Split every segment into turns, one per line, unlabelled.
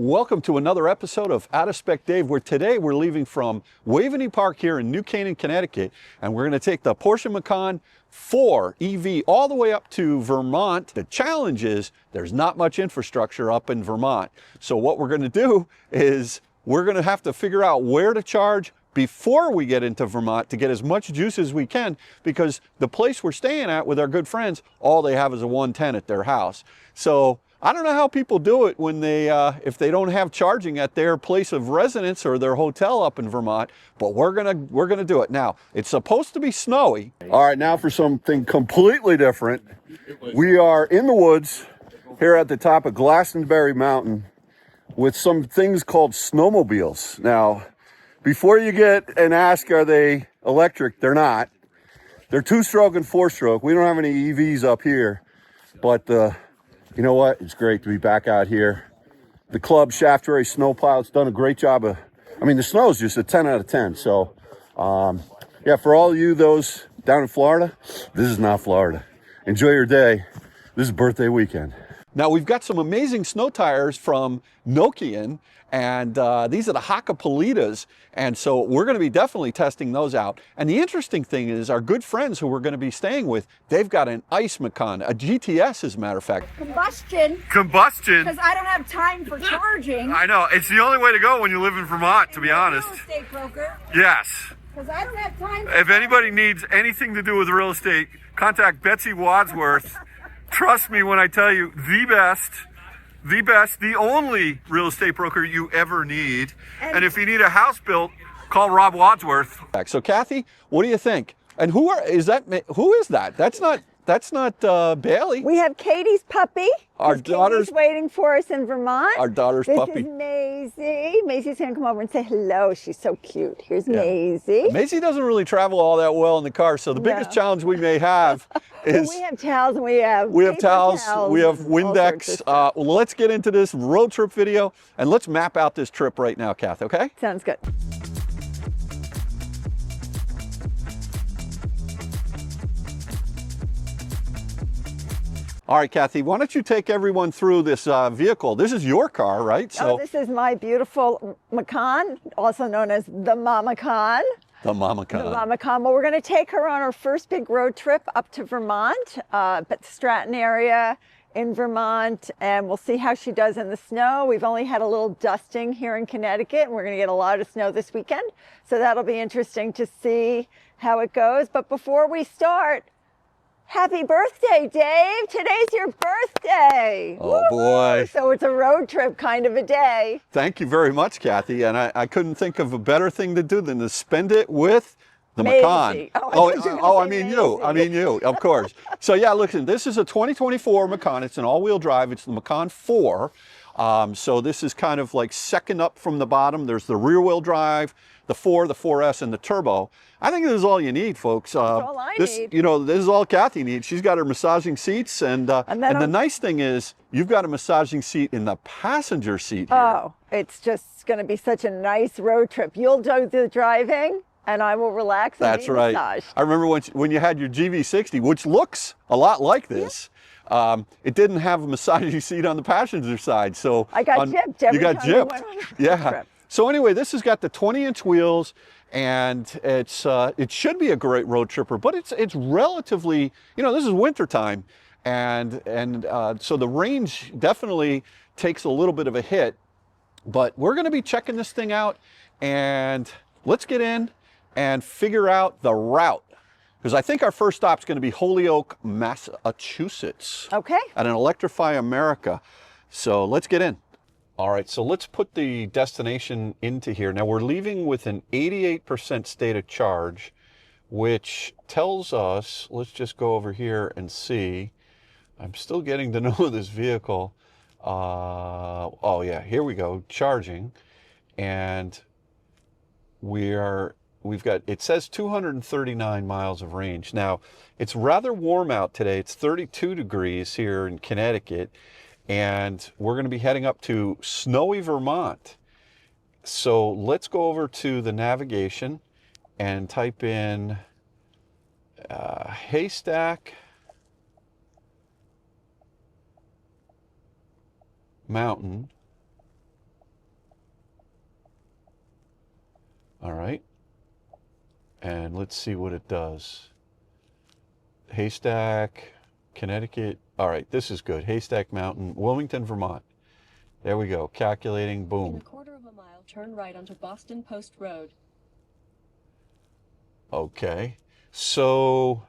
Welcome to another episode of Out of Spec Dave, where today we're leaving from Waveney Park here in New Canaan, Connecticut, and we're going to take the Porsche Macan 4 EV all the way up to Vermont. The challenge is there's not much infrastructure up in Vermont. So what we're going to do is we're going to have to figure out where to charge before we get into Vermont to get as much juice as we can, because the place we're staying at with our good friends, all they have is a 110 at their house. So I don't know how people do it when they, if they don't have charging at their place of residence or their hotel up in Vermont, but we're gonna do it. Now, it's supposed to be snowy. All right, now for something completely different. We are in the woods here at the top of Glastonbury Mountain with some things called snowmobiles. Now, before you get and ask, are they electric? They're not. They're 2-stroke and 4-stroke. We don't have any EVs up here, but you know what? It's great to be back out here. The club Shaft Ray Snowplow's done a great job of, I mean, the snow is just a 10 out of 10. So, yeah, for all of you, those down in Florida, this is not Florida. Enjoy your day. This is birthday weekend. Now, we've got some amazing snow tires from Nokian, and these are the Hakkapeliittas, and so we're going to be definitely testing those out. And the interesting thing is our good friends who we're going to be staying with, they've got an ice Macan, a GTS as a matter of fact.
Combustion.
Combustion?
Because I don't have time for charging.
I know, it's the only way to go when you live in Vermont, to be honest.
Real estate broker.
Yes.
Because I don't have time for
If anybody needs anything to do with real estate, contact Betsy Wadsworth. Trust me when I tell you, the best, the only real estate broker you ever need. And if you need a house built, call Rob Wadsworth. So Kathy, what do you think? And who is that? That's not Bailey.
We have Katie's puppy.
Our daughter's
Katie's waiting for us in Vermont.
Our daughter's puppy.
This is Maisie. Maisie's gonna come over and say hello. She's so cute. Here's Maisie.
Maisie doesn't really travel all that well in the car, so the biggest challenge we may have is
we have towels and we have
towels, we have Windex. Let's get into this road trip video and let's map out this trip right now, Kath. Okay?
Sounds good.
All right, Kathy, why don't you take everyone through this vehicle? This is your car, right?
So this is my beautiful Macan, also known as the Mamacan.
The Mamacan.
The Mamacan. Well, we're going to take her on our first big road trip up to Vermont, but the Stratton area in Vermont, and we'll see how she does in the snow. We've only had a little dusting here in Connecticut, and we're going to get a lot of snow this weekend. So that'll be interesting to see how it goes. But before we start, happy birthday, Dave. Today's your birthday.
Oh, boy.
So it's a road trip kind of a day.
Thank you very much, Kathy. And I couldn't think of a better thing to do than to spend it with the Macan. I mean you, of course. So yeah, listen, this is a 2024 Macan. It's an all-wheel drive. It's the Macan 4. So this is kind of like second up from the bottom. There's the rear-wheel drive, the 4, the 4S, and the turbo. I think this is all you need, folks.
That's all I need.
You know, this is all Kathy needs. She's got her massaging seats, and the nice thing is you've got a massaging seat in the passenger seat here.
Oh, it's just going to be such a nice road trip. You'll do the driving, and I will relax and
That's right.
massaged.
I remember when you had your GV60, which looks a lot like this. Yeah. It didn't have a massaging seat on the passenger side, so
I got gypped every time we went on a
yeah.
trip.
So anyway, this has got the 20-inch wheels, and it should be a great road tripper, but it's relatively, you know, this is winter time, and so the range definitely takes a little bit of a hit. But we're going to be checking this thing out, and let's get in and figure out the route, because I think our first stop is going to be Holyoke, Massachusetts.
Okay.
At an Electrify America. So let's get in. All right, so let's put the destination into here. Now we're leaving with an 88% state of charge, which tells us, let's just go over here and see. I'm still getting to know this vehicle. Oh yeah, here we go, charging. And we've got, it says 239 miles of range. Now, it's rather warm out today. It's 32 degrees here in Connecticut. And we're going to be heading up to snowy Vermont. So let's go over to the navigation and type in Haystack Mountain And let's see what it does. Haystack, Connecticut. All right, this is good. Haystack Mountain, Wilmington, Vermont. There we go. Calculating. Boom.
In a quarter of a mile, turn right onto Boston Post Road.
Okay. So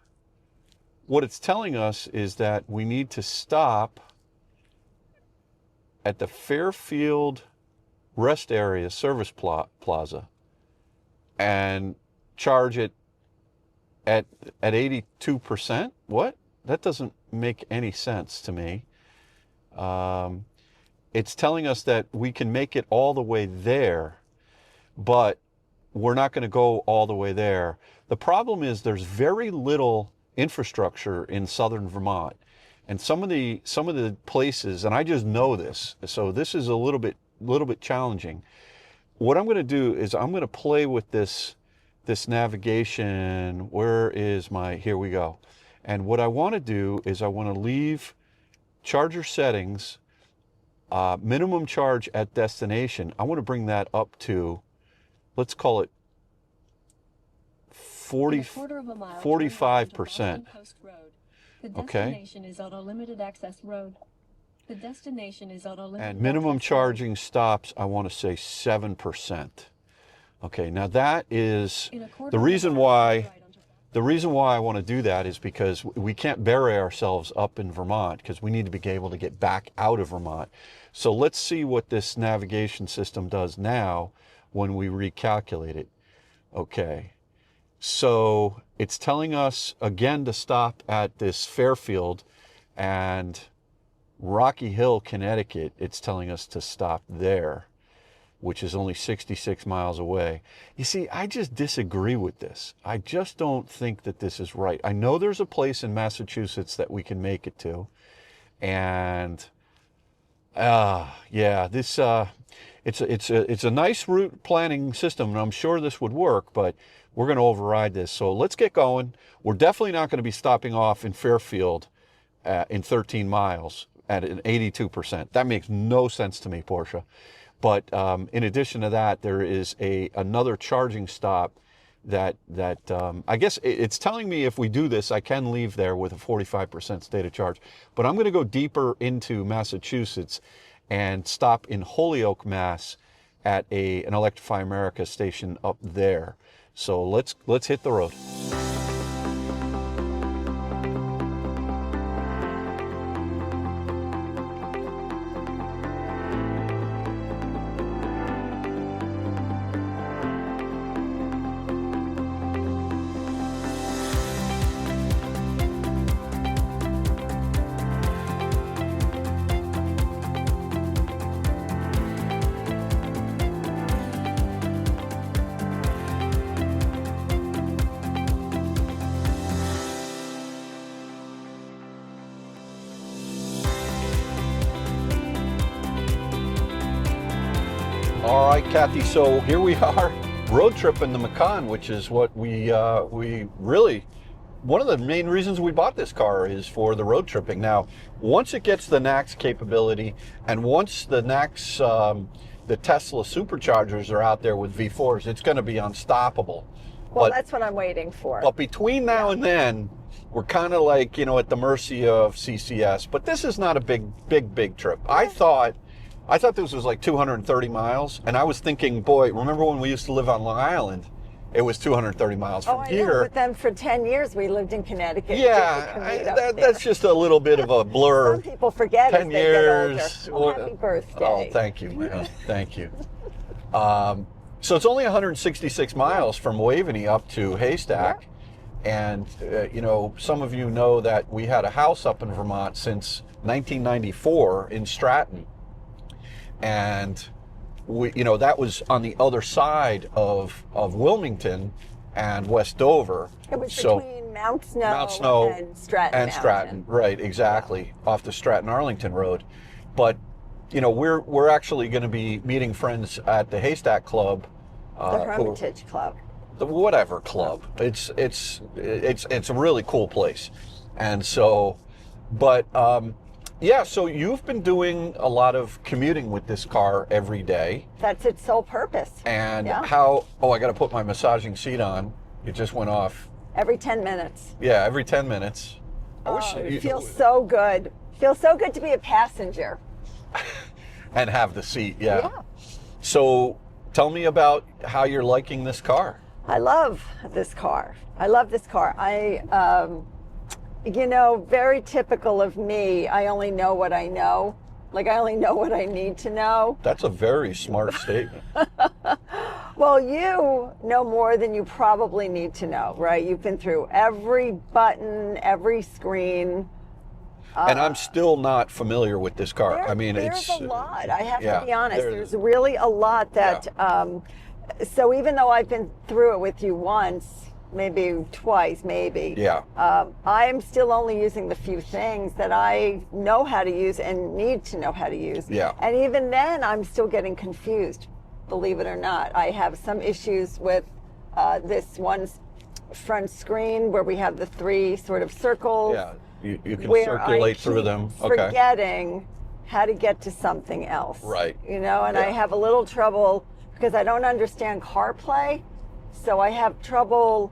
what it's telling us is that we need to stop at the Fairfield Rest Area Service Plaza and charge it at 82%. What? That doesn't make any sense to me. It's telling us that we can make it all the way there, but we're not going to go all the way there. The problem is there's very little infrastructure in southern Vermont, and some of the places, and I just know this, so this is a little bit challenging. What I'm going to do is I'm going to play with this navigation. Where is my? Here we go. And what I want to do is I want to leave charger settings, minimum charge at destination. I want to bring that up to, let's call it 45%.
The
Okay.
destination is on a limited access road. The destination is on a limited
And minimum
access
charging stops, I want to say 7%. Okay, now that is
road. In a quarter
the
of a
reason
mile,
why.
turn right onto
The reason why I want to do that is because we can't bury ourselves up in Vermont, because we need to be able to get back out of Vermont. So let's see what this navigation system does now when we recalculate it. Okay, so it's telling us again to stop at this Fairfield and Rocky Hill, Connecticut. It's telling us to stop there, which is only 66 miles away. You see, I just disagree with this. I just don't think that this is right. I know there's a place in Massachusetts that we can make it to. And yeah, this it's a nice route planning system, and I'm sure this would work, but we're going to override this. So let's get going. We're definitely not going to be stopping off in Fairfield in 13 miles at an 82%. That makes no sense to me, Porsche. But in addition to that, there is another charging stop that I guess it's telling me if we do this, I can leave there with a 45% state of charge. But I'm going to go deeper into Massachusetts and stop in Holyoke, Mass, at an Electrify America station up there. So let's hit the road. All right, Kathy, so here we are road tripping the Macan, which is what we really, one of the main reasons we bought this car is for the road tripping. Now, once it gets the NACS capability, and once the NACS, the Tesla superchargers are out there with V4s, it's going to be unstoppable.
Well, that's what I'm waiting for.
But between now and then, we're kind of like, at the mercy of CCS. But this is not a big trip. I thought this was like 230 miles, and I was thinking, boy, remember when we used to live on Long Island? It was 230 miles from
I
here.
know, but then for 10 years we lived in Connecticut.
Yeah, that's just a little bit of a blur.
Some people forget
10
as
years.
they get older. Well, happy birthday.
Oh, thank you, man. Thank you. So it's only 166 miles from Waveney up to Haystack. And, some of you know that we had a house up in Vermont since 1994 in Stratton. And that was on the other side of Wilmington and West Dover.
It was between Mount Snow and Stratton.
And Stratton, right, exactly, off the Stratton-Arlington Road. But, we're actually going to be meeting friends at the Haystack Club.
The Hermitage Club.
The whatever club. It's a really cool place. And so, but, yeah, so you've been doing a lot of commuting with this car every day.
That's its sole purpose.
And
yeah.
I got to put my massaging seat on. It just went off.
Every 10 minutes.
Yeah, every 10 minutes. I wish
It feels so good. Feels so good to be a passenger.
and have the seat. Yeah.
Yeah.
So tell me about how you're liking this car.
I love this car. I love this car. You know, very typical of me. I only know what I know. Like, I only know what I need to know.
That's a very smart statement.
Well, you know more than you probably need to know, right? You've been through every button, every screen.
And I'm still not familiar with this car. I mean,
there's
it's
a lot. I have
yeah,
to be honest.
there's-
There's really a lot that. So even though I've been through it with you once, maybe twice, maybe.
Yeah.
I am still only using the few things that I know how to use and need to know how to use.
Yeah.
And even then, I'm still getting confused, believe it or not. I have some issues with this one front screen where we have the three sort of circles.
Yeah. You can
where
circulate
I
through
keep
them. Okay.
Forgetting how to get to something else.
Right.
You know, and I
Yeah.
have a little trouble because I don't understand CarPlay. So I have trouble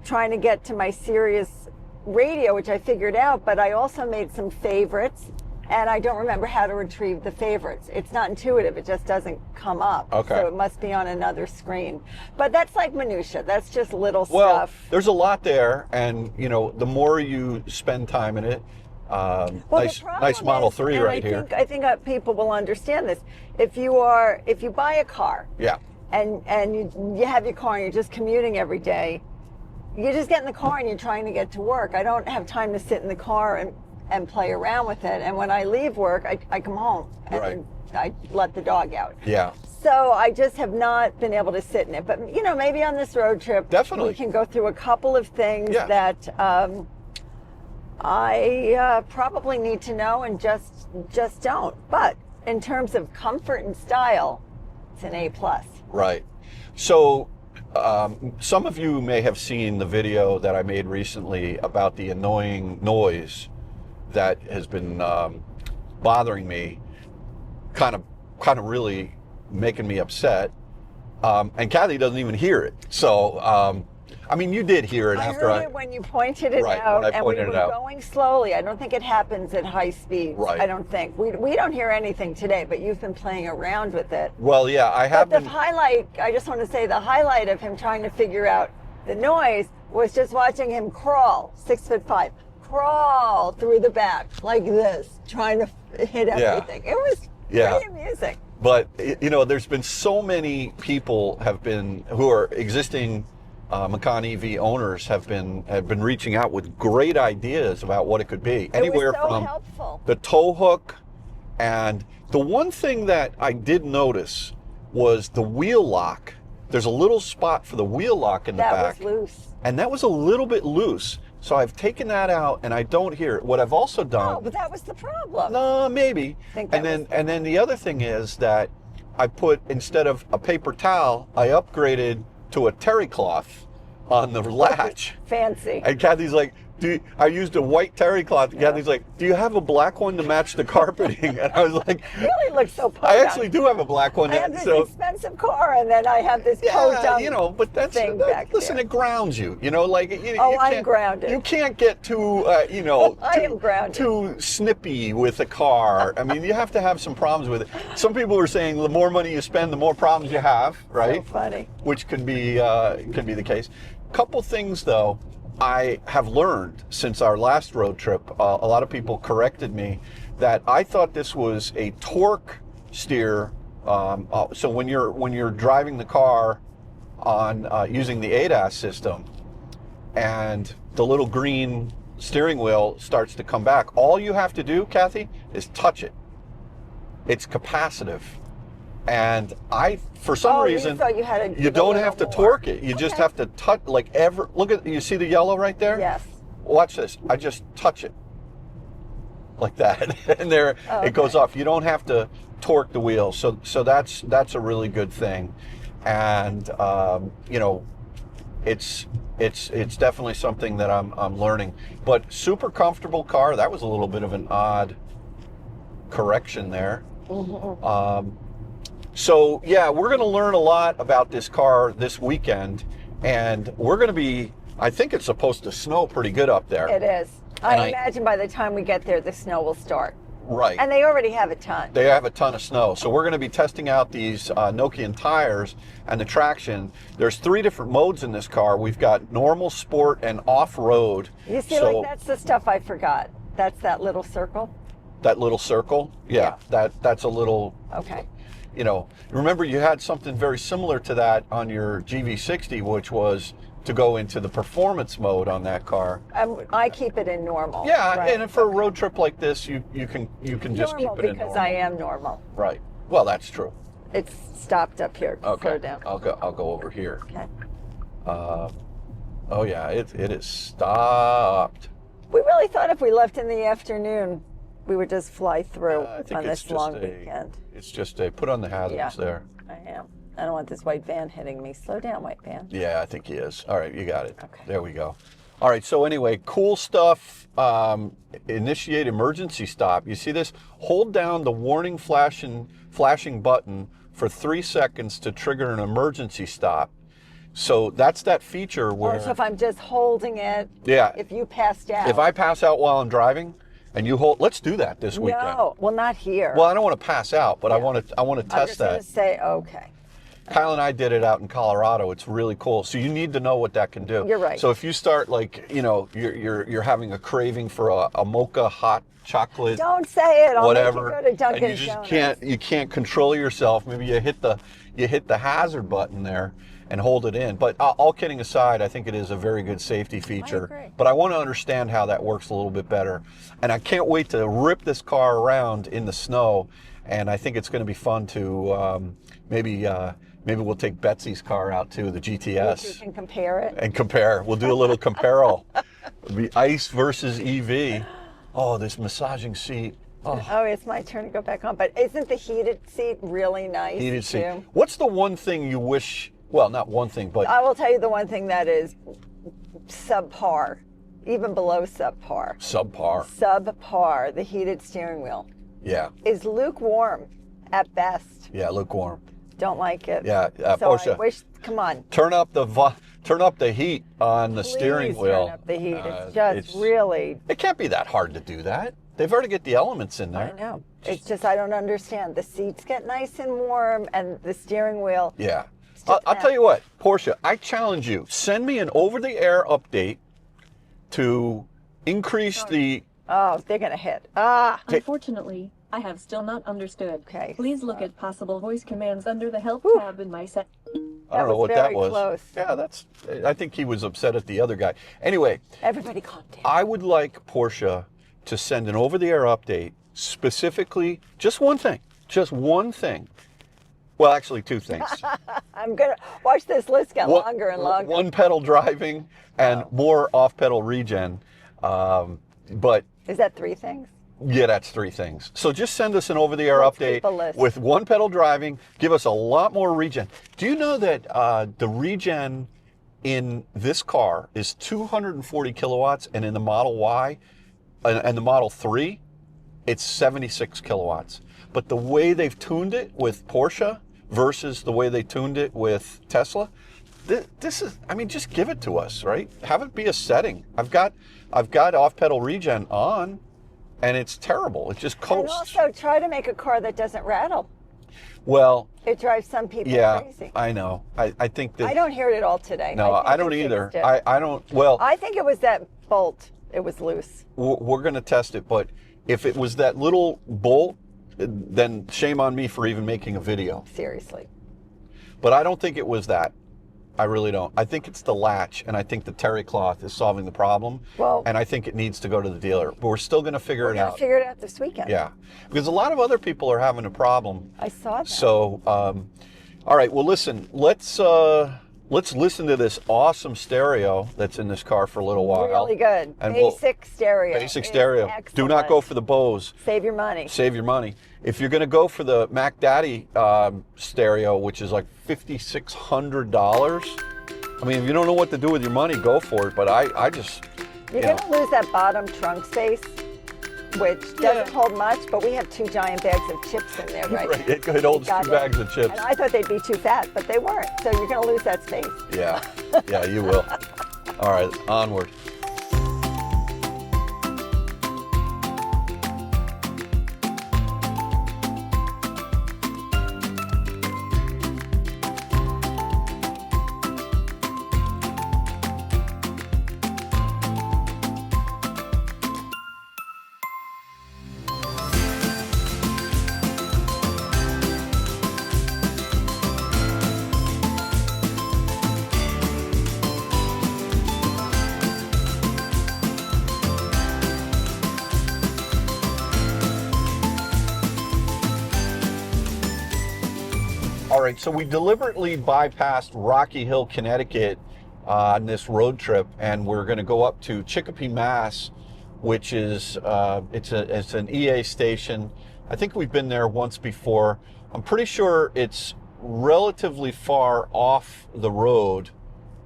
trying to get to my Sirius radio, which I figured out, but I also made some favorites and I don't remember how to retrieve the favorites. It's not intuitive. It just doesn't come up.
Okay.
So it must be on another screen. But that's like minutia. That's just little
Well,
stuff.
there's a lot there, and you know, the more you spend time in it,
Well,
nice,
the problem
nice Model
is,
3
and
right here.
I think people will understand this. If you buy a car
Yeah,
and you have your car and you're just commuting every day, you just get in the car and you're trying to get to work. I don't have time to sit in the car and play around with it. And when I leave work, I come home and
Right.
I let the dog out.
yeah,
So I just have not been able to sit in it. But, you know, maybe on this road trip,
Definitely.
we can go through a couple of things
Yeah.
that I probably need to know and just don't. But in terms of comfort and style, it's an A+.
right. So some of you may have seen the video that I made recently about the annoying noise that has been bothering me, kind of really making me upset. And Kathy doesn't even hear it. So, I mean, you did hear it
I
after
heard it when you pointed it
Right,
out,
when I
and we
pointed
were
it out.
going slowly. I don't think it happens at high speeds.
Right.
I don't think. We don't hear anything today, but you've been playing around with it.
Well, yeah, I have
But the
been.
highlight, I just want to say the highlight of him trying to figure out the noise was just watching him crawl, 6'5", crawl through the back like this, trying to hit
Yeah.
everything. It was
Yeah.
pretty amusing.
But you know, there's been so many people who are existing Macan EV owners have been reaching out with great ideas about what it could be. Anywhere
it was so
from
helpful.
the tow hook, and the one thing that I did notice was the wheel lock. There's a little spot for the wheel lock in the
That
back,
was loose.
and that was a little bit loose. So I've taken that out, and I don't hear it. What I've also done.
No, but that was the problem.
No, maybe.
Think that
And then the other thing is that I put, instead of a paper towel, I upgraded to a terry cloth on the latch.
Fancy.
And Kathy's like, I used a white terry cloth. And Kathy's like, do you have a black one to match the carpeting? And I was like,
It really looks so
I
podunk.
actually do have a black one.
I have this
so
expensive car, and then I have this
yeah,
podunk
you know, but that's
thing back
listen,
there.
it grounds you. You know, like
Oh,
you
I'm
can't-
grounded.
You can't get too, you know,
I am grounded.
too snippy with a car. I mean, you have to have some problems with it. Some people are saying the more money you spend, the more problems you have, right?
So funny.
Which can be the case. Couple things though, I have learned since our last road trip. A lot of people corrected me that I thought this was a torque steer. So when you're driving the car on using the ADAS system, and the little green steering wheel starts to come back, all you have to do, Kathy, is touch it. It's capacitive. And for some reason,
you thought you had to
you
give a
don't
little
have to
more.
torque it. You just
Okay.
have to touch, look at, you see the yellow right there?
Yes.
Watch this. I just touch it like that, and there it goes off. You don't have to torque the wheel. So that's a really good thing. And you know, it's definitely something that I'm learning. But super comfortable car. That was a little bit of an odd correction there. So yeah, we're going to learn a lot about this car this weekend, and we're going to be, I think it's supposed to snow pretty good up there.
It is. I imagine by the time we get there, the snow will start.
Right.
And they already have a ton.
They have a ton of snow. So we're going to be testing out these Nokian tires and the traction. There's 3 different modes in this car. We've got normal, sport, and off-road.
You see, like, that's the stuff I forgot. That's that little circle.
That little circle? Yeah. That's a little...
Okay.
You know, remember you had something very similar to that on your GV60, which was to go into the performance mode on that car.
I keep it in normal.
Yeah,
right.
and for a road trip like this, you can just keep it in normal.
Because I am normal.
Right. Well, that's true.
It's stopped up here.
Okay.
Slow down.
I'll go over here.
Okay.
Oh yeah, it is stopped.
We really thought if we left in the afternoon, we would just fly through
I think
on
it's
this
just
long
a,
weekend.
It's just a put on the hazards there.
I am. I don't want this white van hitting me. Slow down, white van.
Yeah, I think he is. All right, you got it.
Okay.
There we go. All right, so anyway, cool stuff. Initiate emergency stop. You see this? Hold down the warning flashing button for 3 seconds to trigger an emergency stop. So that's that feature where...
So if I'm just holding it,
yeah,
if you passed out.
If I pass out while I'm driving and you hold... Let's do that this weekend.
No, well, not here.
Well, I don't want to pass out, but
Yeah.
I want to test that.
I'm just going to say, okay.
Kyle and I did it out in Colorado. It's really cool. So you need to know what that can do.
You're right.
So if you start, like, you know, you're having a craving for a mocha hot chocolate,
Don't say it. I'll
whatever,
make you go to Dunkin'
and you just
Donuts.
can't control yourself. Maybe you hit the hazard button there and hold it in. But all kidding aside, I think it is a very good safety feature.
agree.
But I want to understand how that works a little bit better. And I can't wait to rip this car around in the snow. And I think it's going to be fun to maybe we'll take Betsy's car out too, the GTS.
You can compare it.
And compare. We'll do a little comparison. It'll be ICE versus EV. Oh, this massaging seat.
Oh, it's my turn to go back on. But isn't the heated seat really nice?
Heated seat.
too?
What's the one thing you wish, well, not one thing, but
I will tell you the one thing that is subpar, even below subpar.
subpar?
Subpar, the heated steering wheel,
Yeah.
is lukewarm at best.
Yeah, lukewarm.
Don't like it.
Yeah,
So
Porsche.
I wish, come on.
Turn up the heat on the steering
Please
wheel.
Turn up the heat. It's just really,
It can't be that hard to do that. They've already got the elements in
I
there.
know. It's just, I don't understand. The seats get nice and warm and the steering wheel.
Yeah.
just
I'll tell you what, Porsche, I challenge you. Send me an over-the-air update to increase the...
Oh, they're going to hit. Ah.
Unfortunately, I have still not understood.
Okay.
Please look at possible voice commands under the help
Whew.
tab in my set.
I don't know
was
what that
very
was.
close.
Yeah, I think he was upset at the other guy. Anyway,
Everybody calm down.
I would like Porsche to send an over-the-air update specifically, just one thing. Well, actually 2 things.
I'm going to watch this list get longer and longer.
One pedal driving and more off-pedal regen. But
Is that 3 things?
yeah, that's 3 things. So just send us an over-the-air
Let's
update
keep a list.
with 1 pedal driving. Give us a lot more regen. Do you know that the regen in this car is 240 kilowatts, and in the Model Y and the Model 3, it's 76 kilowatts. But the way they've tuned it with Porsche versus the way they tuned it with Tesla, this is, I mean, just give it to us, right? Have it be a setting. I've got off-pedal regen on, and it's terrible. It just
And
coasts.
also try to make a car that doesn't rattle.
Well,
It drives some people
yeah,
crazy.
I know. I think that.
I don't hear it at all today.
No,
think
I don't
they
either.
fixed it.
I don't. Well,
I think it was that bolt. It was loose.
we're going to test it, but if it was that little bolt, then shame on me for even making a video.
Seriously.
But I don't think it was that. I really don't. I think it's the latch, and I think the terry cloth is solving the problem.
Well-
and I think it needs to go to the dealer. But we're still going to figure it
We're gonna
out.
figure it out this weekend.
Yeah, because a lot of other people are having a problem.
I saw that.
So, all right. Well, listen. Let's listen to this awesome stereo that's in this car for a little while.
Really good.
And
Basic stereo.
Basic
is
stereo. Do not
excellent.
go for the Bose.
Save your money.
Save your money. If you're going to go for the Mac Daddy stereo, which is like $5,600, I mean, if you don't know what to do with your money, go for it. But I just,
You're
you know,
going to lose that bottom trunk space. which doesn't hold much, but we have 2 giant bags of chips in there, right?
Right, it holds 2 bags of chips.
And I thought they'd be too fat, but they weren't. So you're going to lose that space.
Yeah, yeah, you will. All right, onward. All right, so we deliberately bypassed Rocky Hill, Connecticut on this road trip, and we're going to go up to Chicopee, Mass, which is it's an EA station. I think we've been there once before. I'm pretty sure it's relatively far off the road.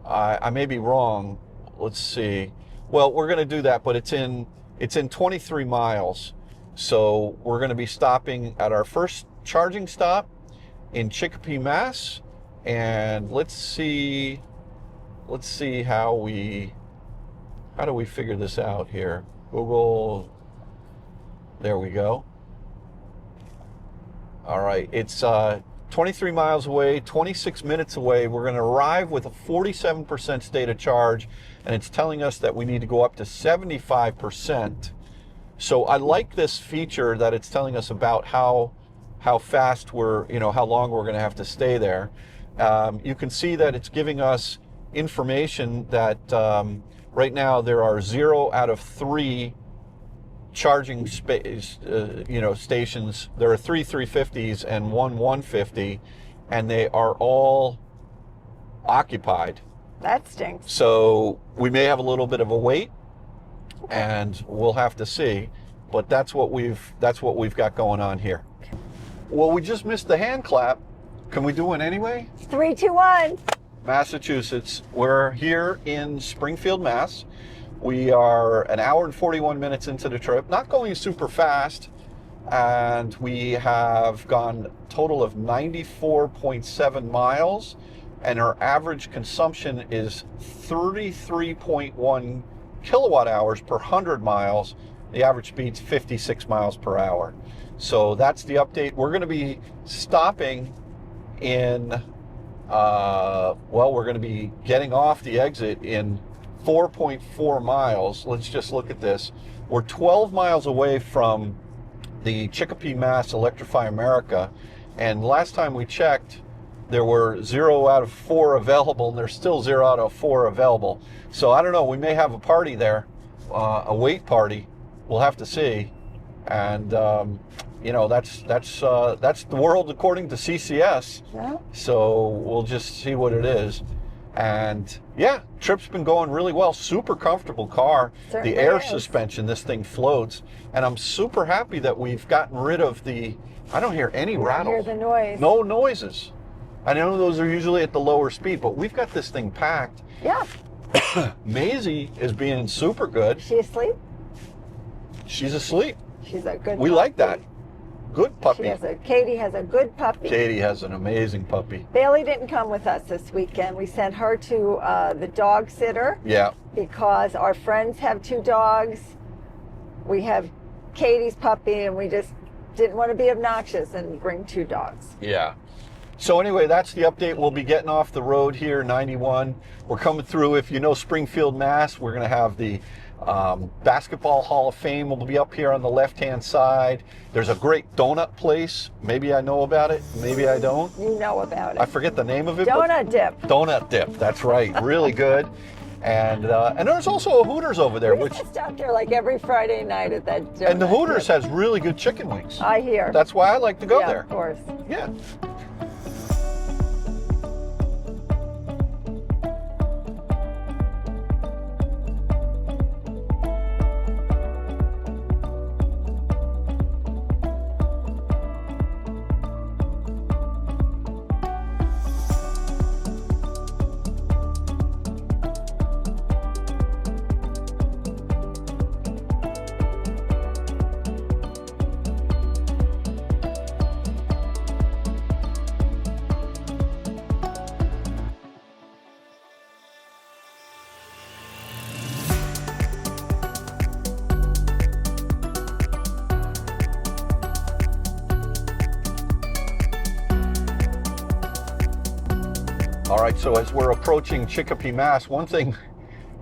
I may be wrong. Let's see. Well, we're going to do that, but it's in 23 miles. So we're going to be stopping at our first charging stop in Chicopee, Mass, and let's see how do we figure this out here. Google, there we go. All right, it's 23 miles away, 26 minutes away. We're going to arrive with a 47% state of charge, and it's telling us that we need to go up to 75%. So I like this feature that it's telling us about how fast how long we're going to have to stay there. You can see that it's giving us information that right now there are 0 out of 3 charging space, stations. There are 3 350s and 1 150, and they are all occupied.
That stinks.
So we may have a little bit of a wait, and we'll have to see. But that's what we've got going on here. Well, we just missed the hand clap. Can we do one anyway?
3, 2, 1.
Massachusetts. We're here in Springfield, Mass. We are an hour and 41 minutes into the trip, not going super fast, and we have gone a total of 94.7 miles, and our average consumption is 33.1 kilowatt hours per 100 miles. The average speed's 56 miles per hour. So that's the update. We're going to be stopping in, we're going to be getting off the exit in 4.4 miles. Let's just look at this. We're 12 miles away from the Chicopee, Mass Electrify America, and last time we checked, there were 0 out of 4 available, and there's still 0 out of 4 available. So I don't know, we may have a party there, a wait party. We'll have to see. And that's the world according to CCS.
Yeah.
So we'll just see what it is. And yeah, trip's been going really well. Super comfortable car.
Certainly
the air
is.
suspension, this thing floats. And I'm super happy that we've gotten rid of I don't hear any rattle.
Hear the noise.
No noises. I know those are usually at the lower speed, but we've got this thing packed.
Yeah.
Maisie is being super good.
Is she asleep?
She's asleep.
She's a good
We
puppy.
like that. Good puppy.
Katie has a good puppy.
Katie has an amazing puppy.
Bailey didn't come with us this weekend. We sent her to the dog sitter
Yeah.
because our friends have 2 dogs. We have Katie's puppy, and we just didn't want to be obnoxious and bring 2 dogs.
Yeah. So anyway, that's the update. We'll be getting off the road here, 91. We're coming through. If you know Springfield, Mass, we're going to have the Basketball Hall of Fame will be up here on the left-hand side. There's a great donut place. Maybe I know about it. Maybe I don't.
You know about it.
I forget the name of it.
Donut dip.
Donut dip. That's right. Really good. And there's also a Hooters over there,
We used to stop there like every Friday night at that donut
and the Hooters
dip.
has really good chicken wings.
I hear.
That's why I like to go
yeah,
there.
Of course.
Yeah. All right, so as we're approaching Chicopee, Mass, one thing,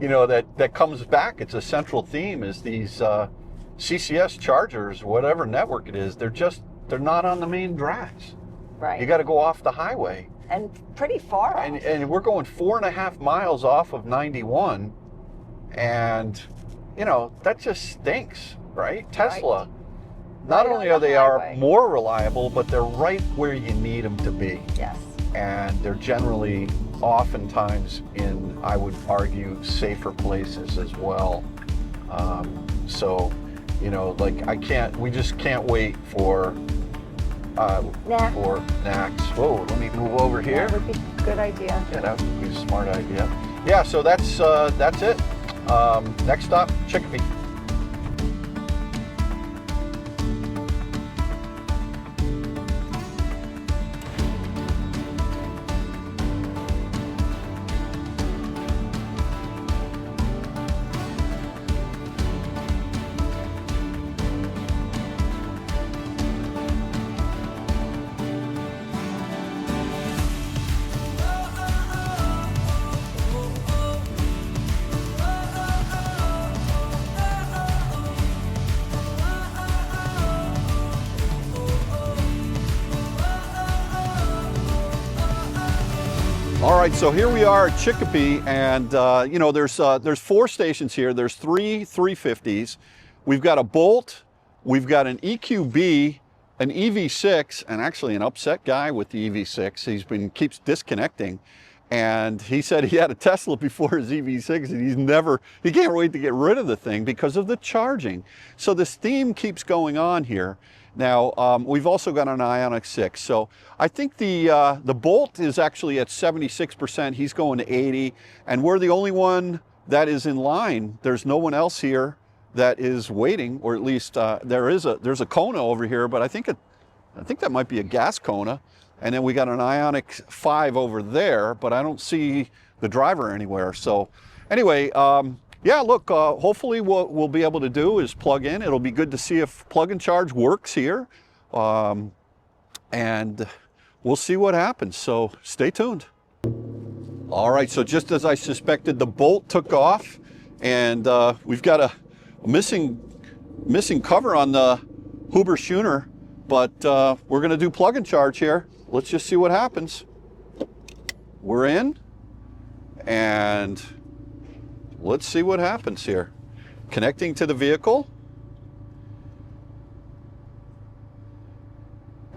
you know, that comes back, it's a central theme, is these CCS chargers, whatever network it is, they're not on the main drags.
Right.
You got to go off the highway.
And pretty far off.
And we're going 4.5 miles off of 91, and you know, that just stinks, right? Tesla, not only are they more reliable, but they're right where you need them to be.
Yes.
And they're generally, oftentimes, in, I would argue, safer places as well. So, you know, like we just can't wait for NACS. Whoa, let me move over here.
That would be a good idea.
Yeah, that would be a smart idea. Yeah, so that's it. Next stop, Chicopee. All right, so here we are at Chicopee, and you know, there's 4 stations here. There's 3 350s. We've got a Bolt, we've got an EQB, an EV6, and actually an upset guy with the EV6. Keeps disconnecting, and he said he had a Tesla before his EV6, and he can't wait to get rid of the thing because of the charging. So this theme keeps going on here. Now, we've also got an Ioniq 6. So I think the Bolt is actually at 76%. He's going to 80. And we're the only one that is in line. There's no one else here that is waiting, or at least there's a Kona over here, but I think that might be a gas Kona. And then we got an Ioniq 5 over there, but I don't see the driver anywhere. So anyway, yeah, look, hopefully what we'll be able to do is plug in. It'll be good to see if plug and charge works here. And we'll see what happens. So stay tuned. All right, so just as I suspected, the Bolt took off, and we've got a missing cover on the Huber Schooner, but we're gonna do plug and charge here. Let's just see what happens. We're in, and let's see what happens here. Connecting to the vehicle.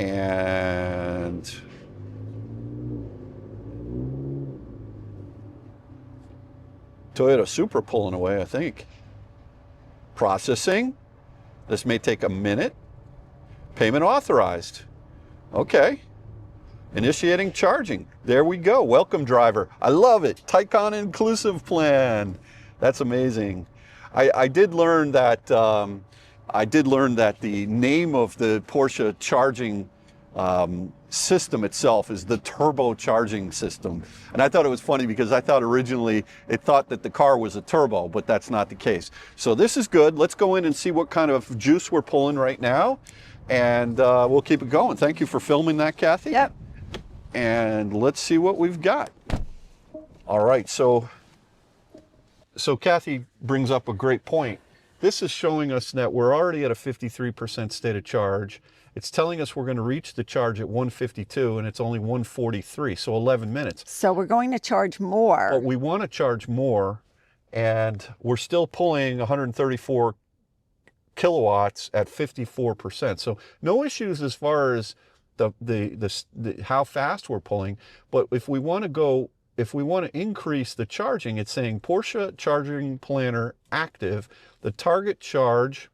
And Toyota Supra pulling away, I think. Processing. This may take a minute. Payment authorized. Okay. Initiating charging. There we go. Welcome, driver. I love it. Taycan inclusive plan. That's amazing. I did learn that the name of the Porsche charging system itself is the turbo charging system. And I thought it was funny because I thought originally it thought that the car was a turbo, but that's not the case. So this is good. Let's go in and see what kind of juice we're pulling right now. And we'll keep it going. Thank you for filming that, Kathy.
Yep.
And let's see what we've got. All right, so Kathy brings up a great point. This is showing us that we're already at a 53% state of charge. It's telling us we're going to reach the charge at 152, and it's only 143, so 11 minutes.
So we're going to charge more.
But we want to charge more, and we're still pulling 134 kilowatts at 54%. So no issues as far as the how fast we're pulling. But if we want to increase the charging, it's saying Porsche Charging Planner active. The target charge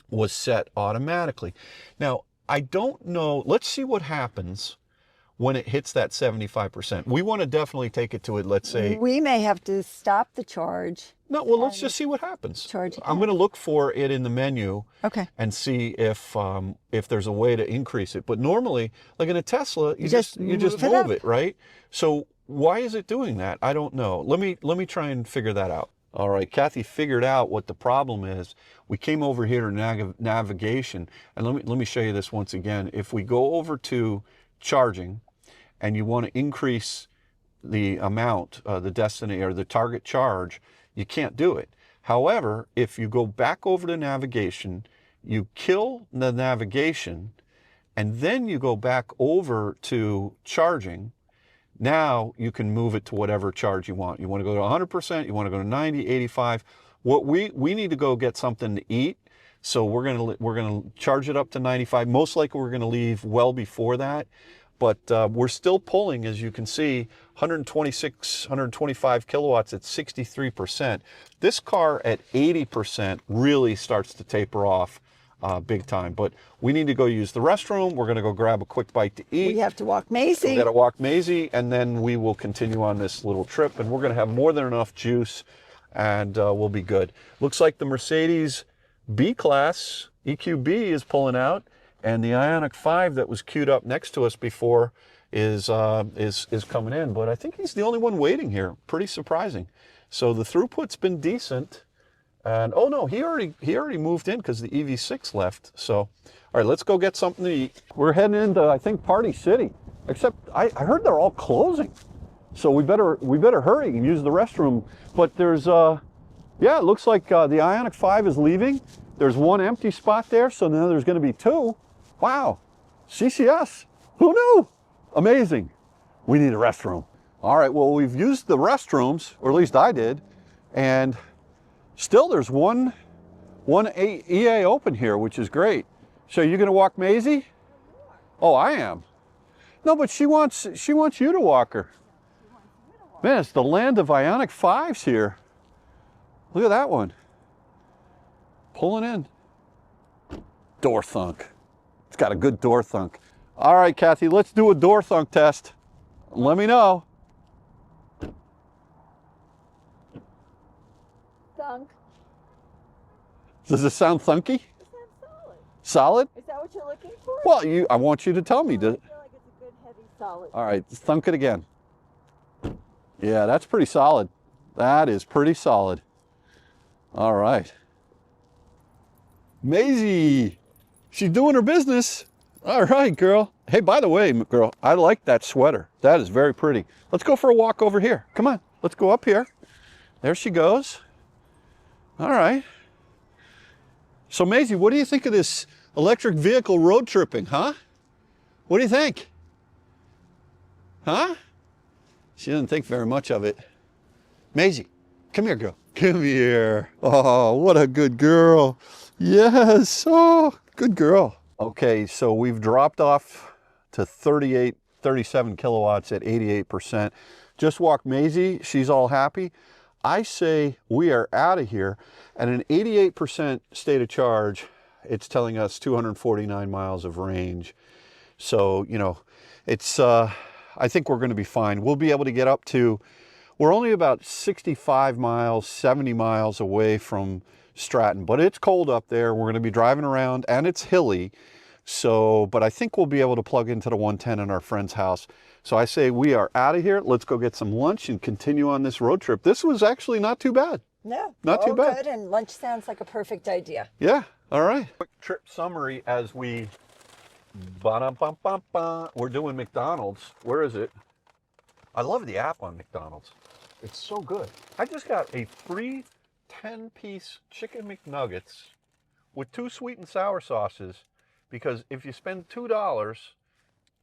was set automatically. Now, I don't know. Let's see what happens when it hits that 75%. We want to definitely take it to it, let's say.
We may have to stop the charge.
No, well, let's just see what happens.
Charge.
I'm going to look for it in the menu.
Okay.
And see if there's a way to increase it. But normally, like in a Tesla, you just move it, right? So why is it doing that? I don't know. Let me try and figure that out. All right, Kathy figured out what the problem is. We came over here to navigation, and let me show you this once again. If we go over to charging, and you want to increase the amount, the destiny or the target charge, you can't do it. However, if you go back over to navigation, you kill the navigation, and then you go back over to charging, now you can move it to whatever charge you want. You want to go to 100%, you want to go to 90, 85. What we need to go get something to eat. So we're gonna charge it up to 95. Most likely we're gonna leave well before that, but we're still pulling, as you can see, 126, 125 kilowatts at 63%. This car at 80% really starts to taper off big time. But we need to go use the restroom. We're gonna go grab a quick bite to eat.
We have to walk Maisie.
We gotta walk Maisie, and then we will continue on this little trip, and we're gonna have more than enough juice, and we'll be good. Looks like the Mercedes B-Class EQB is pulling out, and the Ioniq 5 that was queued up next to us before is coming in. But I think he's the only one waiting here. Pretty surprising. So the throughput's been decent, and oh no, he already moved in because the EV6 left. So all right, let's go get something to eat. We're heading into, I think, Party City. Except I heard they're all closing, so we better hurry and use the restroom. But there's yeah, it looks like the Ioniq 5 is leaving. There's one empty spot there, so now there's going to be two. Wow, CCS, who knew? Amazing. We need a restroom. All right, well, we've used the restrooms, or at least I did, and still there's one EA open here, which is great. So you're going to walk Maisie? Oh, I am. No, but she wants you to walk her. Man, it's the land of Ioniq 5s here. Look at that one. Pulling in. Door thunk. It's got a good door thunk. All right, Kathy, let's do a door thunk test. Let me know.
Thunk.
Does it sound thunky?
It sounds solid.
Solid?
Is that what you're looking for?
Well, I want you to tell me.
I feel like it's a good heavy solid.
All right, thunk it again. Yeah, that's pretty solid. That is pretty solid. All right. Maisie, she's doing her business. All right, girl. Hey, by the way, girl, I like that sweater. That is very pretty. Let's go for a walk over here. Come on, let's go up here. There she goes. All right. So Maisie, what do you think of this electric vehicle road tripping, huh? What do you think? Huh? She doesn't think very much of it. Maisie, come here, girl. Come here. Oh, what a good girl. Yes. Oh, good girl. Okay, so we've dropped off to 37 kilowatts at 88%. Just walked Maisie. She's all happy. I say we are out of here. At an 88% state of charge, it's telling us 249 miles of range. So, you know, it's, I think we're going to be fine. We'll be able to get up to, we're only about 65 miles, 70 miles away from Stratton, but it's cold up there. We're going to be driving around and it's hilly. So, but I think we'll be able to plug into the 110 in our friend's house. So I say we are out of here. Let's go get some lunch and continue on this road trip. This was actually not too bad.
No,
not too bad.
Good, and lunch sounds like a perfect idea.
Yeah, all right. Quick trip summary as we, we're doing McDonald's. Where is it? I love the app on McDonald's. It's so good. I just got a free 10-piece chicken McNuggets with 2 sweet and sour sauces, because if you spend $2,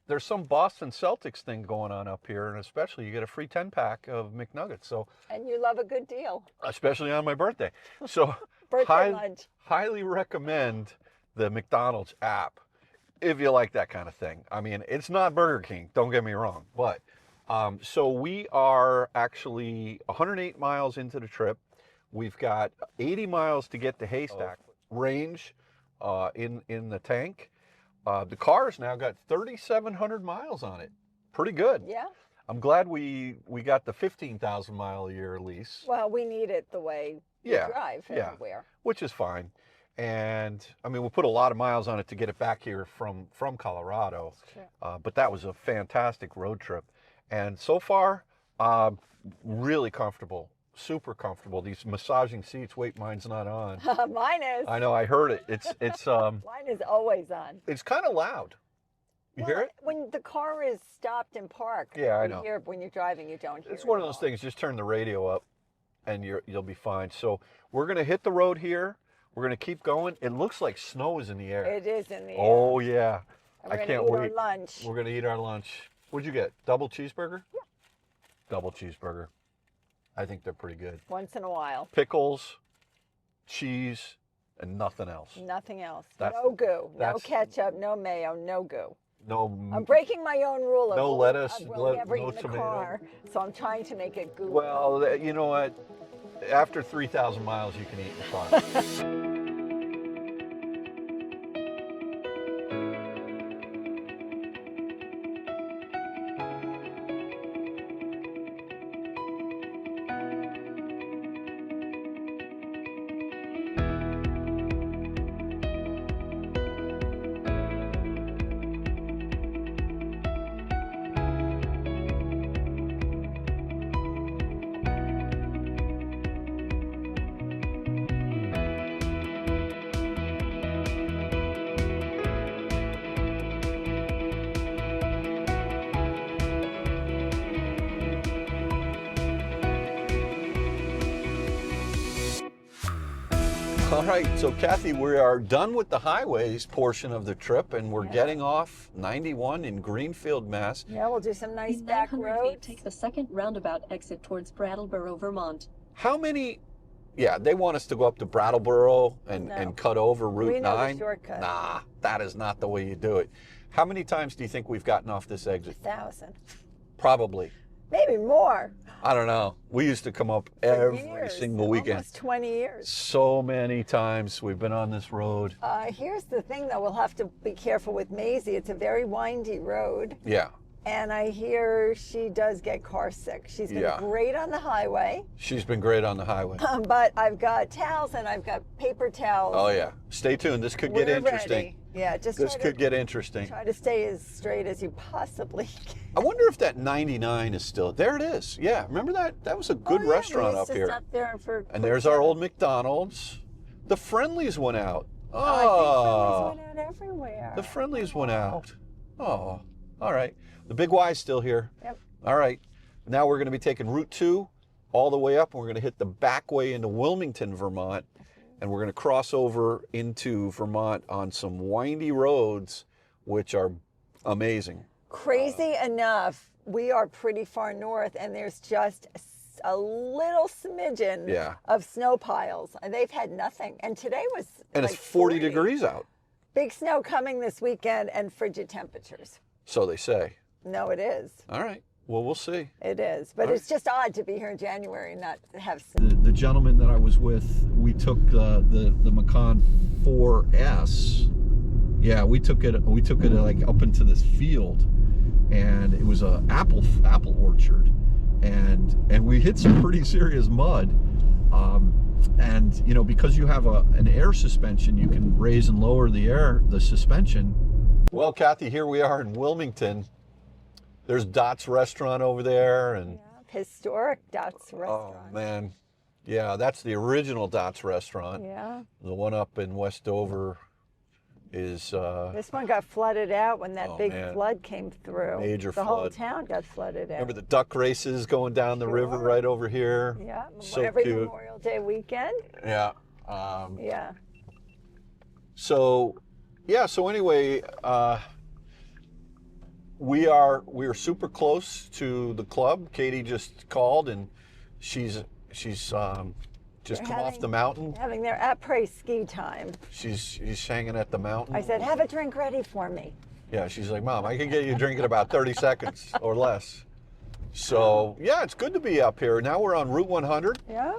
there's some Boston Celtics thing going on up here, and especially you get a free 10-pack of McNuggets. So,
and you love a good deal,
especially on my birthday. So
lunch.
Highly recommend the McDonald's app if you like that kind of thing. I mean, it's not Burger King, don't get me wrong, but so we are actually 108 miles into the trip. We've got 80 miles to get to Haystack. Range in the tank. The car's now got 3,700 miles on it. Pretty good.
Yeah.
I'm glad we got the 15,000 mile a year lease.
Well, we need it the way we drive everywhere.
Which is fine. And I mean, we put a lot of miles on it to get it back here from Colorado. But that was a fantastic road trip. And so far, really comfortable. Super comfortable. These massaging seats. Wait, mine's not on.
Mine is.
I know. I heard it. It's
Mine is always on.
It's kind of loud. You hear it?
When the car is stopped and parked.
Yeah, I
you
know.
hear it. When you're driving, you don't hear
It's
it
one
at
of those
all.
things, just turn the radio up and you'll be fine. So we're gonna hit the road here. We're gonna keep going. It looks like snow is in the air.
It is in the air.
Oh yeah.
And
I
we're
can't
gonna eat
wait.
our lunch.
We're gonna eat our lunch. What'd you get? Double cheeseburger? Yeah. Double cheeseburger. I think they're pretty good.
Once in a while.
Pickles, cheese, and nothing else.
Nothing else.
That's-
No goo. No
that's-
ketchup. No mayo. No goo.
No.
I'm breaking my own rule of
No lettuce,
we'll never
no
eat in the
tomato.
car, so I'm trying to make it goo.
Well, you know what? After 3,000 miles, you can eat in the car. All right, so Kathy, we are done with the highways portion of the trip, and we're getting off 91 in Greenfield, Mass.
Yeah, we'll do some nice
In
back
900 feet,
roads.
take the second roundabout exit towards Brattleboro, Vermont.
How many? Yeah, they want us to go up to Brattleboro and,
No.
and cut over Route
We know the
9.
shortcut.
Nah, that is not the way you do it. How many times do you think we've gotten off this exit?
1,000.
Probably.
Maybe more.
I don't know. We used to come up
For
every
years,
single weekend.
Almost 20 years.
So many times we've been on this road.
Here's the thing, though. We'll have to be careful with Maisie. It's a very windy road.
Yeah,
And I hear she does get car sick. She's been
Yeah.
great on the highway.
she's been great on the highway.
But I've got towels and I've got paper towels.
Oh yeah. Stay tuned. This could get
We're
interesting.
ready. Yeah, just
This
try
could
to,
get interesting.
try to stay as straight as you possibly can.
I wonder if that 99 is still there. It is. Yeah. Remember that? That was a good
Oh, yeah,
restaurant
we used
up
to
here.
Stop there for
And
quick
there's our
dinner.
old McDonald's. The Friendlies went out.
Oh, I think
Oh,
Friendlies went out everywhere.
the Friendlies went out. Oh, all right. The Big Y's still here.
Yep.
All right. Now we're going to be taking Route 2 all the way up, and we're going to hit the back way into Wilmington, Vermont, and we're going to cross over into Vermont on some windy roads, which are amazing.
Crazy enough, we are pretty far north, and there's just a little smidgen
Yeah.
of snow piles. And they've had nothing. And today was
And
like
it's 40 degrees out,
Big snow coming this weekend and frigid temperatures.
so they say.
No, it is.
All right. Well, we'll see.
It is. But
All
it's just odd to be here in January and not have snow.
The gentleman that I was with, we took the Macan 4S. Yeah, we took it like up into this field, and it was a apple orchard, and we hit some pretty serious mud. And you know, because you have an air suspension, you can raise and lower the suspension. Well, Kathy, here we are in Wilmington. There's Dot's Restaurant over there, and
Historic Dot's
oh
restaurant.
man, yeah, that's the original Dot's Restaurant.
Yeah.
The one up in West Dover is
This one got flooded out when that
Oh,
big
man.
flood came through.
Major
the whole
flood.
town got flooded out.
remember the duck races going down the river
Sure.
right over here.
Yeah,
So
every
cute.
Memorial Day weekend.
Yeah.
Yeah.
So anyway, we are super close to the club. Katie just called, and she's just
They're
come off
having-
the mountain.
Having their après ski time.
She's hanging at the mountain.
I said, have a drink ready for me.
Yeah, she's like, Mom, I can get you a drink in about 30 seconds or less. So yeah, it's good to be up here. Now we're on Route 100,
Yeah.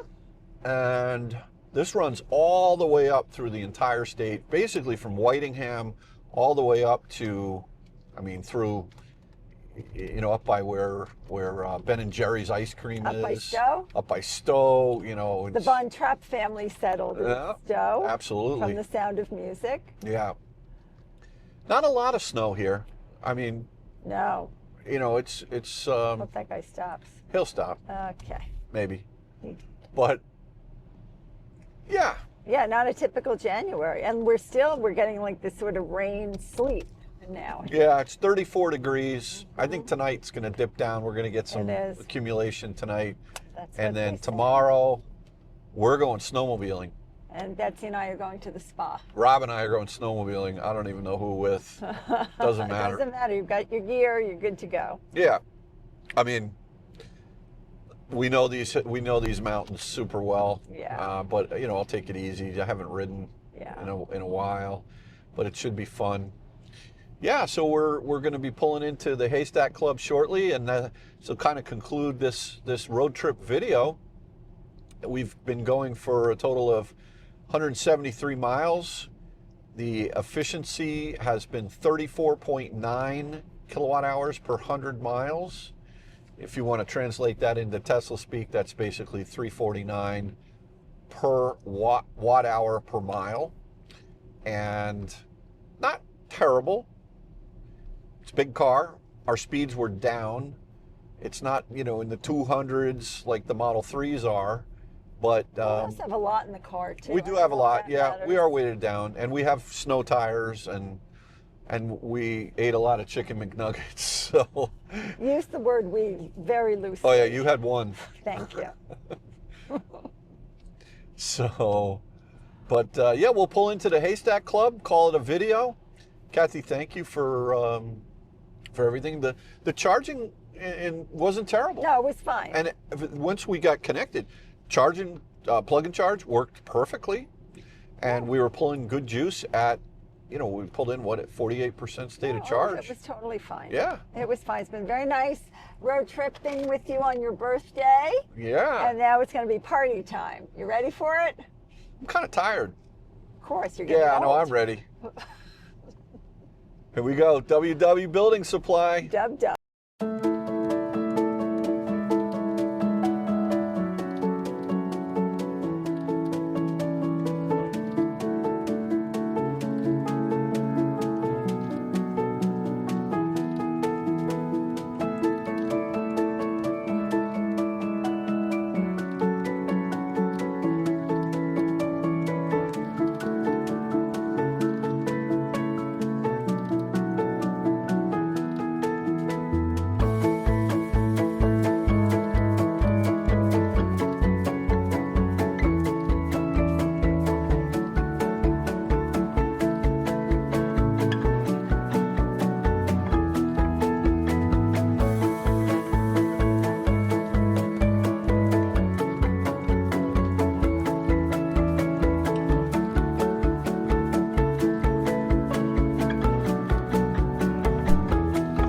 and this runs all the way up through the entire state, basically from Whitingham all the way up to, through, up by where Ben and Jerry's ice cream
Up
is.
by Stowe?
Up by Stowe,
The Von Trapp family settled in
Yeah,
Stowe.
absolutely.
From The Sound of Music.
Yeah. Not a lot of snow here.
No.
It's
Hope that guy stops.
he'll stop,
Okay.
maybe. But yeah,
Yeah, not a typical January. And we're getting like this sort of rain, sleet now.
Yeah, it's 34 degrees. I think tonight's going to dip down. We're going to get some
It is.
accumulation tonight.
That's
And
what
then
they say.
tomorrow, we're going snowmobiling.
And Betsy and I are going to the spa.
Rob and I are going snowmobiling. I don't even know who with. Doesn't matter.
Doesn't matter. You've got your gear. You're good to go.
Yeah. I mean, we know these mountains super well.
Yeah.
But you know, I'll take it easy. I haven't ridden
Yeah.
in a while, but it should be fun. Yeah, so we're going to be pulling into the Haystack Club shortly, and so kind of conclude this road trip video. We've been going for a total of 173 miles. The efficiency has been 34.9 kilowatt hours per 100 miles. If you want to translate that into Tesla speak, that's basically 349 per watt hour per mile. And not terrible. It's a big car. Our speeds were down. It's not, you know, in the 200s like the Model 3s are, but
We also have a lot in the car too.
we
I
do
don't
have a
know if
lot.
that
Yeah, we
matters.
are weighted down, and we have snow tires, and we ate a lot of chicken McNuggets. So,
Use the word "we" very loosely.
oh yeah, you had one.
Thank you.
So, but yeah, we'll pull into the Haystack Club, call it a video. Kathy, thank you for everything. The charging wasn't terrible.
No, it was fine.
And once we got connected, charging, plug and charge worked perfectly. And we were pulling good juice at, you know, we pulled in, what, at 48% state of
Oh,
charge.
it was totally fine.
Yeah.
It was fine. It's been very nice road tripping with you on your birthday.
Yeah.
And now it's going to be party time. You ready for it?
I'm kind of tired.
Of course, you're getting
Yeah, no,
old.
I'm ready. Here we go. WW Building Supply.
Dub dub.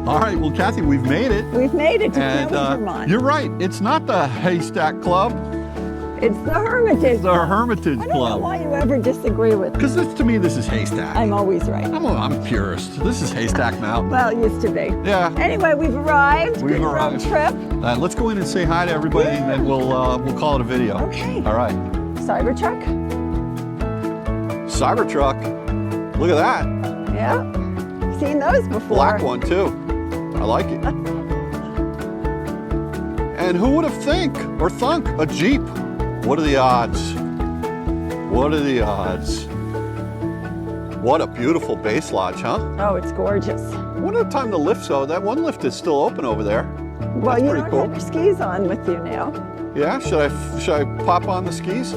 All right, well, Kathy, we've made it.
We've made it to
And
Chicopee, Vermont.
you're right. It's not the Haystack Club.
It's the Hermitage.
It's the Hermitage
I don't know
Club.
why you ever disagree with me.
Because to me, this is Haystack.
I'm always right.
I'm purist. This is Haystack Mountain.
Well, it used to be.
Yeah.
Anyway, we've arrived.
We've
Good
arrived.
road trip.
Let's go in and say hi to everybody, and then we'll call it a video.
Okay.
All right.
Cybertruck.
Cybertruck. Look at that.
Yeah. Seen those before.
Black one too. I like it. And who would have thunk a Jeep? What are the odds? What are the odds? What a beautiful base lodge, huh?
Oh, it's gorgeous.
I wonder what time the lift's over. That one lift is still open over there.
Well,
That's
you
pretty
don't
cool.
have your skis on with you now.
Yeah, should I pop on the skis?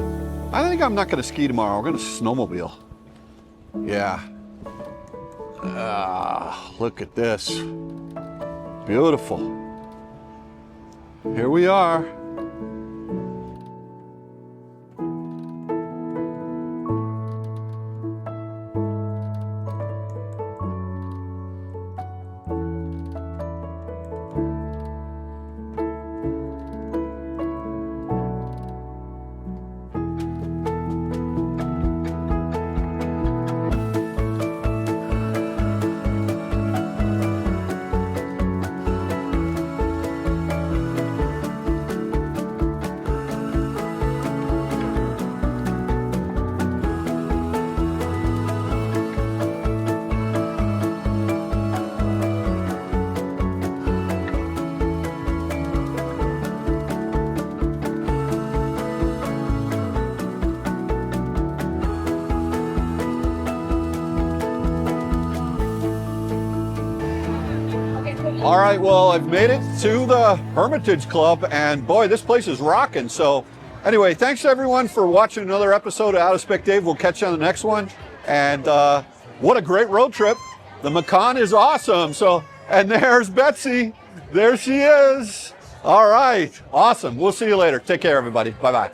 I think I'm not gonna ski tomorrow. We're gonna snowmobile. Yeah. Ah, look at this. Beautiful. Here we are. All right, well, I've made it to the Hermitage Club, and boy, this place is rocking. So anyway, thanks everyone for watching another episode of Out of Spec Dave. We'll catch you on the next one. And what a great road trip. The Macan is awesome. So, and there's Betsy. There she is. All right, awesome. We'll see you later. Take care, everybody. Bye-bye.